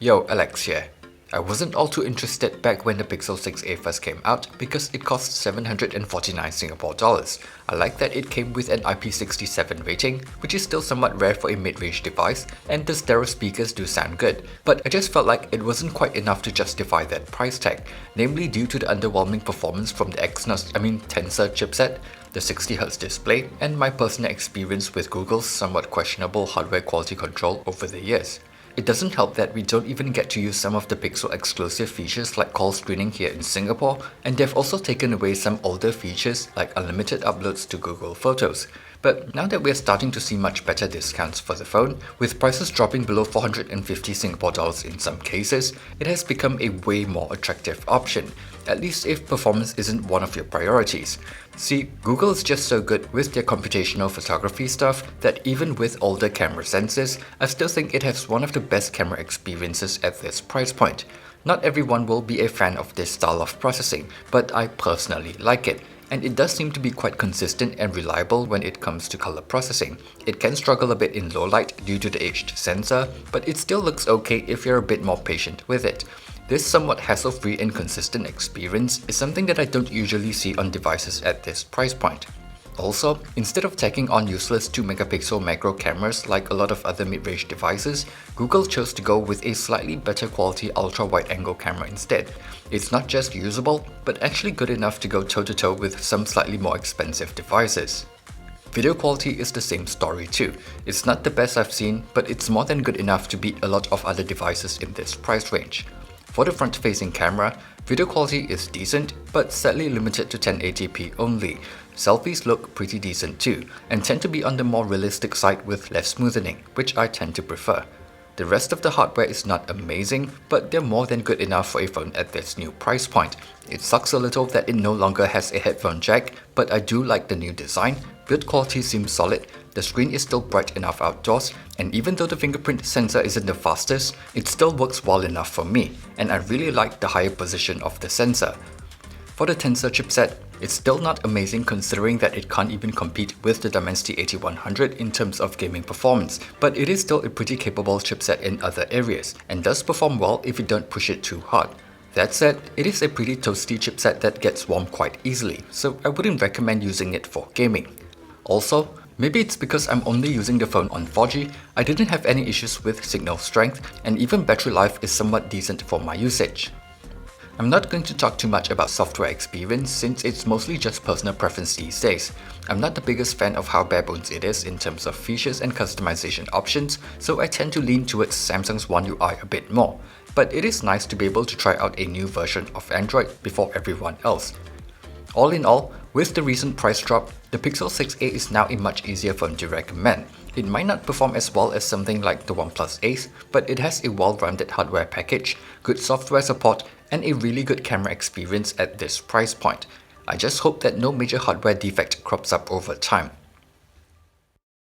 Yo, Alex here. I wasn't all too interested back when the Pixel 6a first came out because it cost 749 Singapore dollars. I like that it came with an IP67 rating, which is still somewhat rare for a mid-range device, and the stereo speakers do sound good, but I just felt like it wasn't quite enough to justify that price tag, namely due to the underwhelming performance from the Tensor chipset, the 60Hz display, and my personal experience with Google's somewhat questionable hardware quality control over the years. It doesn't help that we don't even get to use some of the Pixel exclusive features like call screening here in Singapore, and they've also taken away some older features like unlimited uploads to Google Photos. But now that we're starting to see much better discounts for the phone, with prices dropping below 450 Singapore dollars in some cases, it has become a way more attractive option, at least if performance isn't one of your priorities. See, Google is just so good with their computational photography stuff that even with older camera sensors, I still think it has one of the best camera experiences at this price point. Not everyone will be a fan of this style of processing, but I personally like it. And it does seem to be quite consistent and reliable when it comes to color processing. It can struggle a bit in low light due to the aged sensor, but it still looks okay if you're a bit more patient with it. This somewhat hassle-free and consistent experience is something that I don't usually see on devices at this price point. Also, instead of tacking on useless 2-megapixel macro cameras like a lot of other mid-range devices, Google chose to go with a slightly better quality ultra-wide-angle camera instead. It's not just usable, but actually good enough to go toe-to-toe with some slightly more expensive devices. Video quality is the same story too. It's not the best I've seen, but it's more than good enough to beat a lot of other devices in this price range. For the front-facing camera, video quality is decent, but sadly limited to 1080p only. Selfies look pretty decent too, and tend to be on the more realistic side with less smoothing, which I tend to prefer. The rest of the hardware is not amazing, but they're more than good enough for a phone at this new price point. It sucks a little that it no longer has a headphone jack, but I do like the new design. Build quality seems solid, the screen is still bright enough outdoors, and even though the fingerprint sensor isn't the fastest, it still works well enough for me, and I really like the higher position of the sensor. For the Tensor chipset, it's still not amazing considering that it can't even compete with the Dimensity 8100 in terms of gaming performance, but it is still a pretty capable chipset in other areas, and does perform well if you don't push it too hard. That said, it is a pretty toasty chipset that gets warm quite easily, so I wouldn't recommend using it for gaming. Also, maybe it's because I'm only using the phone on 4G, I didn't have any issues with signal strength, and even battery life is somewhat decent for my usage. I'm not going to talk too much about software experience since it's mostly just personal preference these days. I'm not the biggest fan of how bare bones it is in terms of features and customization options, so I tend to lean towards Samsung's One UI a bit more. But it is nice to be able to try out a new version of Android before everyone else. All in all, with the recent price drop, the Pixel 6a is now a much easier phone to recommend. It might not perform as well as something like the OnePlus Ace, but it has a well-rounded hardware package, good software support, and a really good camera experience at this price point. I just hope that no major hardware defect crops up over time.